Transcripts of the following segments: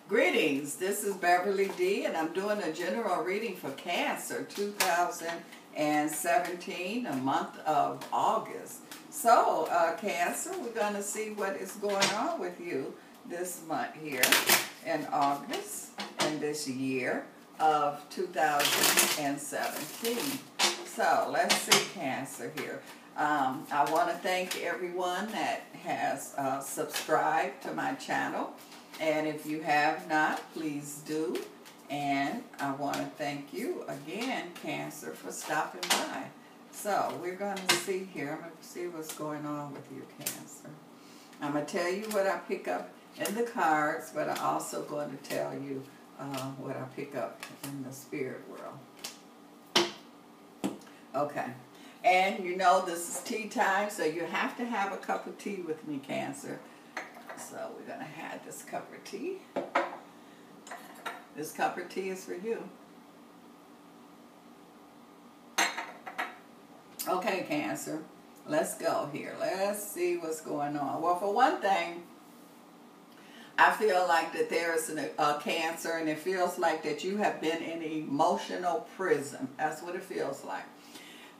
Greetings, this is Beverly D, and I'm doing a general reading for Cancer 2017, the month of August. So, Cancer, we're going to see what is going on with you this month here in August and this year of 2017. So, let's see, Cancer here. I want to thank everyone that has subscribed to my channel. And if you have not, please do. And I want to thank you again, Cancer, for stopping by. So we're going to see here. I'm going to see what's going on with you, Cancer. I'm going to tell you what I pick up in the cards, but I'm also going to tell you what I pick up in the spirit world. Okay. And you know this is tea time, so you have to have a cup of tea with me, Cancer. So we're going to have this cup of tea. This cup of tea is for you. Okay, Cancer. Let's go here. Let's see what's going on. Well, for one thing, I feel like that there is a Cancer, and it feels like that you have been in emotional prison. That's what it feels like.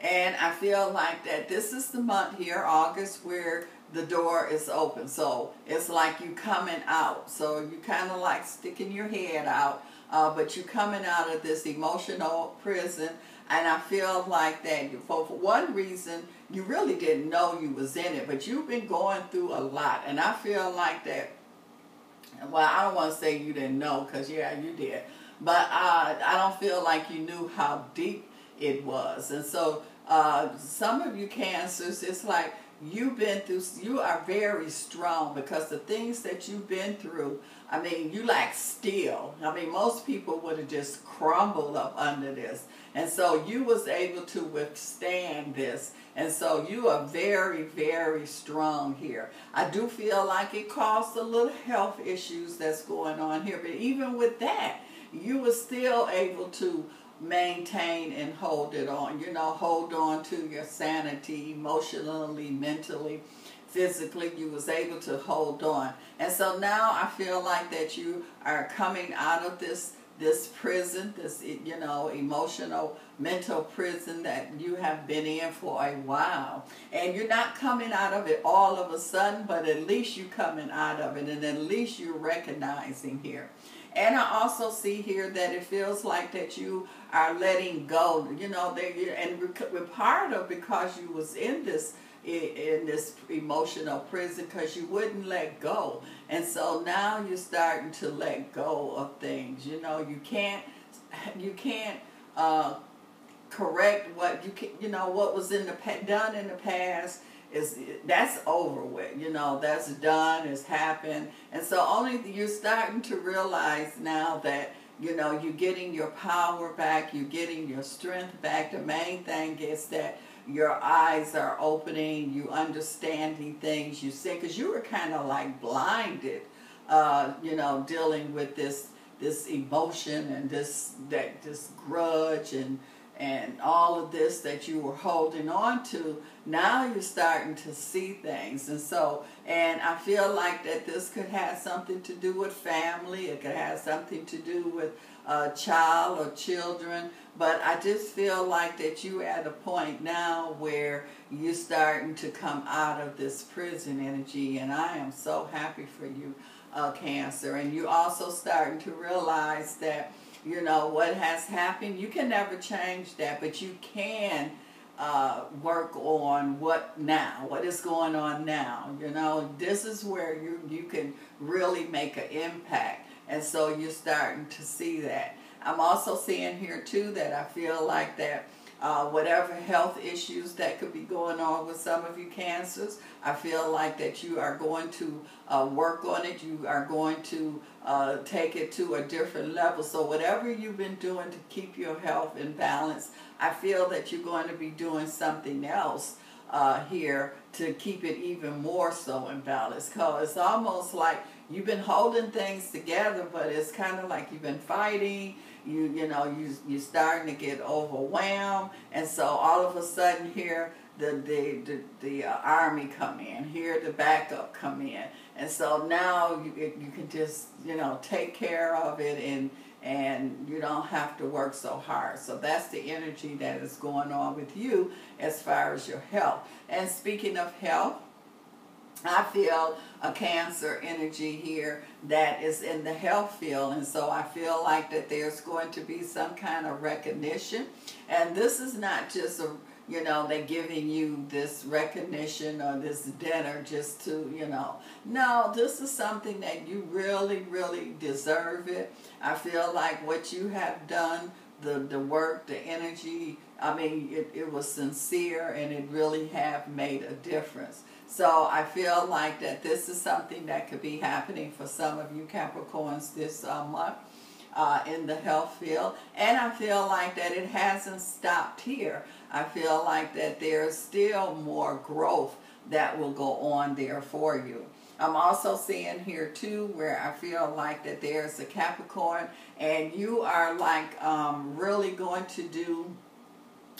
And I feel like that this is the month here, August, where the door is open. So it's like you coming out. So you kind of like sticking your head out, but you coming out of this emotional prison. And I feel like that for one reason, you really didn't know you was in it, but you've been going through a lot. And I feel like that, well, I don't want to say you didn't know, because yeah, you did. But I don't feel like you knew how deep it was. And so some of you Cancers, it's like you've been through, you are very strong, because the things that you've been through, I mean, you like steel. I mean, most people would have just crumbled up under this. And so you was able to withstand this. And so you are very, very strong here. I do feel like it caused a little health issues that's going on here. But even with that, you were still able to maintain and hold it on. You know, hold on to your sanity emotionally, mentally, physically. You was able to hold on. And so now I feel like that you are coming out of this prison, this, you know, emotional, mental prison that you have been in for a while. And you're not coming out of it all of a sudden, but at least you're coming out of it, and at least you're recognizing here. And I also see here that it feels like that you are letting go. You know, and part of because you was in this emotional prison, because you wouldn't let go. And so now you're starting to let go of things. You know, you can't correct what you know, what was done in the past. That's over with, you know, that's done, it's happened. And so you're starting to realize now that, you know, you're getting your power back, you're getting your strength back. The main thing is that your eyes are opening, you understanding things, you see, because you were kind of like blinded, you know, dealing with this emotion and this grudge and all of this that you were holding on to. Now you're starting to see things. And so, and I feel like that this could have something to do with family. It could have something to do with a child or children. But I just feel like that you're at a point now where you're starting to come out of this prison energy. And I am so happy for you, Cancer. And you're also starting to realize that, you know, what has happened, you can never change that, but you can work on what is going on now. You know, this is where you can really make an impact. And so you're starting to see that. I'm also seeing here too that I feel like that whatever health issues that could be going on with some of you Cancers, I feel like that you are going to work on it. You are going to take it to a different level. So whatever you've been doing to keep your health in balance, I feel that you're going to be doing something else here to keep it even more so in balance. Because it's almost like you've been holding things together, but it's kind of like you've been fighting. You're starting to get overwhelmed, and so all of a sudden here the army come in, here the backup come in, And so now you can just, take care of it, and you don't have to work so hard. So that's the energy that is going on with you as far as your health. And speaking of health, I feel a Cancer energy here that is in the health field, and so I feel like that there's going to be some kind of recognition. And this is not just they're giving you this recognition or this dinner just to, no, this is something that you really, really deserve it. I feel like what you have done, the work, the energy, I mean, it was sincere, and it really have made a difference. So I feel like that this is something that could be happening for some of you Capricorns this month in the health field. And I feel like that it hasn't stopped here. I feel like that there's still more growth that will go on there for you. I'm also seeing here too where I feel like that there's a Capricorn, and you are like really going to do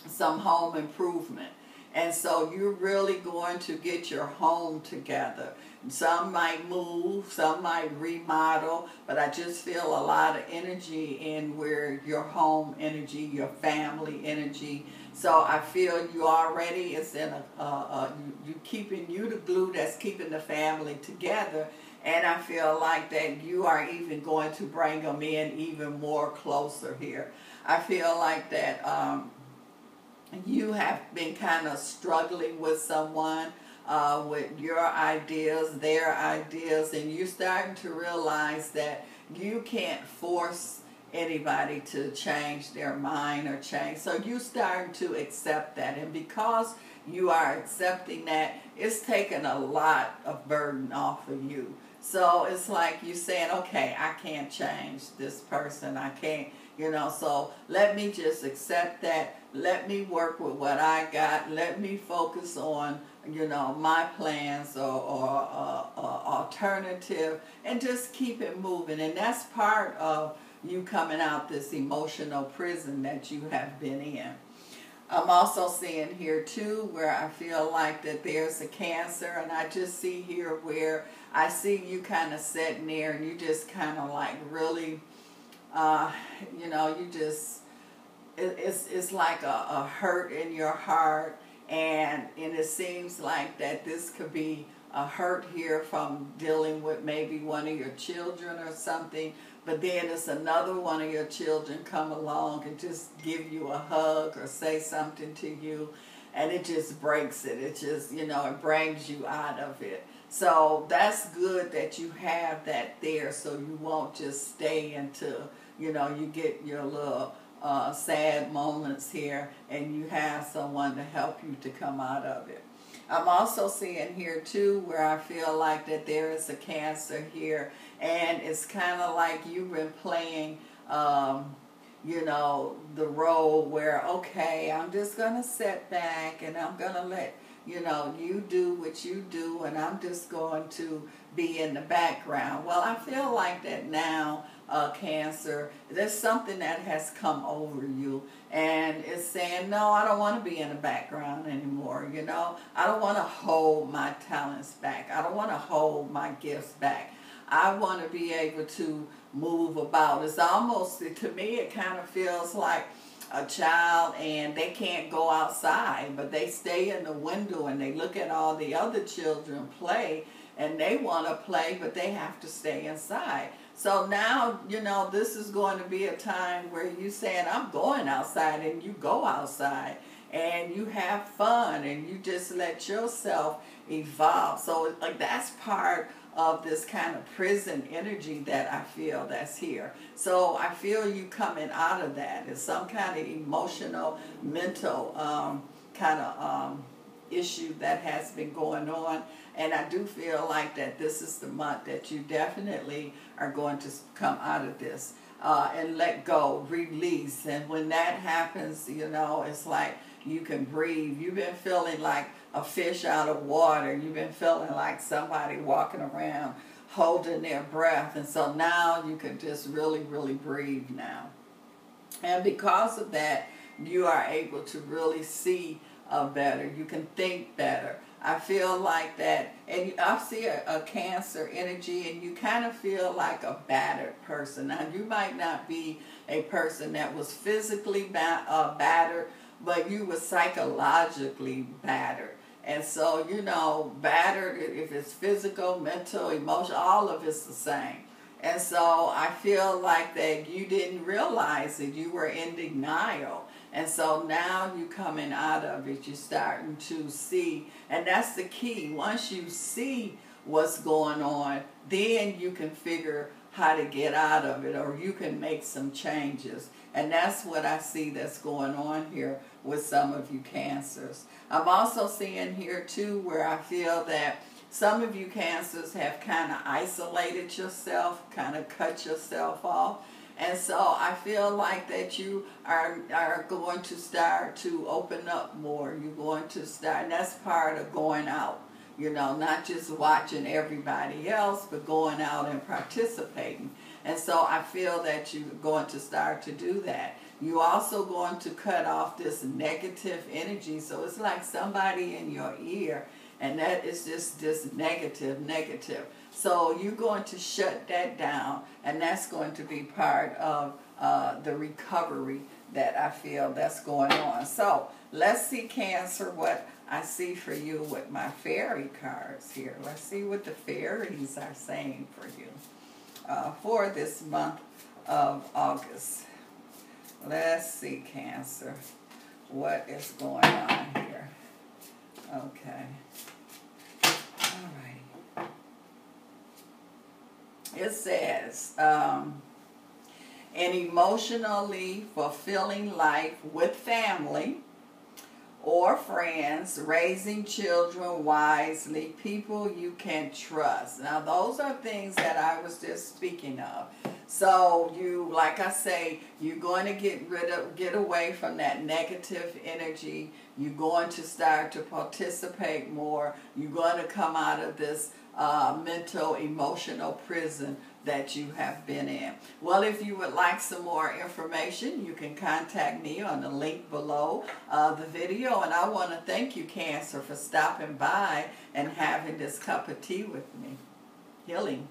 some home improvement. And so you're really going to get your home together. Some might move, some might remodel, but I just feel a lot of energy in where your home energy, your family energy. So I feel you already is in you the glue that's keeping the family together. And I feel like that you are even going to bring them in even more closer here. I feel like that you have been kind of struggling with someone, with your ideas, their ideas, and you're starting to realize that you can't force anybody to change their mind or change. So you're starting to accept that. And because you are accepting that, it's taken a lot of burden off of you. So it's like you saying, okay, I can't change this person. I can't, so let me just accept that. Let me work with what I got. Let me focus on, my plans or alternative, and just keep it moving. And that's part of you coming out this emotional prison that you have been in. I'm also seeing here too where I feel like that there's a Cancer, and I just see here where I see you kind of sitting there, and you just kind of like really, you just, it's like a hurt in your heart, and it seems like that this could be a hurt here from dealing with maybe one of your children or something, but then it's another one of your children come along and just give you a hug or say something to you, and it just breaks it. It just, it brings you out of it. So that's good that you have that there, so you won't just stay into, you get your little sad moments here, and you have someone to help you to come out of it. I'm also seeing here too where I feel like that there is a Cancer here, and it's kind of like you've been playing, the role where, okay, I'm just going to sit back and I'm going to let, you do what you do, and I'm just going to be in the background. Well, I feel like that now, Cancer, there's something that has come over you, and it's saying, no, I don't want to be in the background anymore. I don't want to hold my talents back. I don't want to hold my gifts back. I want to be able to move about. It's almost, to me, it kind of feels like a child, and they can't go outside, but they stay in the window and they look at all the other children play, and they want to play, but they have to stay inside. So now, this is going to be a time where you saying, I'm going outside, and you go outside and you have fun and you just let yourself evolve. So like that's part of this kind of prison energy that I feel that's here. So I feel you coming out of that. It's some kind of emotional, mental issue that has been going on. And I do feel like that this is the month that you definitely are going to come out of this and let go, release. And when that happens, it's like you can breathe. You've been feeling like a fish out of water. You've been feeling like somebody walking around holding their breath. And so now you can just really, really breathe now. And because of that, you are able to really see better. You can think better. I feel like that, and I see a Cancer energy, and you kind of feel like a battered person. Now, you might not be a person that was physically battered, but you were psychologically battered. And so, you know, battered, if it's physical, mental, emotional, all of it's the same. And so I feel like that you didn't realize it. You were in denial. And so now you coming out of it, you're starting to see. And that's the key. Once you see what's going on, then you can figure how to get out of it, or you can make some changes. And that's what I see that's going on here with some of you Cancers. I'm also seeing here too where I feel that some of you Cancers have kind of isolated yourself, kind of cut yourself off. And so I feel like that you are going to start to open up more. You're going to start, and that's part of going out. You know, not just watching everybody else, but going out and participating. And so I feel that you're going to start to do that. You're also going to cut off this negative energy. So it's like somebody in your ear, and that is just this negative. So you're going to shut that down, and that's going to be part of the recovery that I feel that's going on. So let's see, Cancer, what I see for you with my fairy cards here. Let's see what the fairies are saying for you for this month of August. Let's see, Cancer, what is going on here. Okay. All right. It says, an emotionally fulfilling life with family or friends, raising children wisely, people you can trust. Now, those are things that I was just speaking of. So you, like I say, you're going to get away from that negative energy. You're going to start to participate more. You're going to come out of this mental, emotional prison that you have been in. Well, if you would like some more information, you can contact me on the link below the video. And I want to thank you, Cancer, for stopping by and having this cup of tea with me. Healing.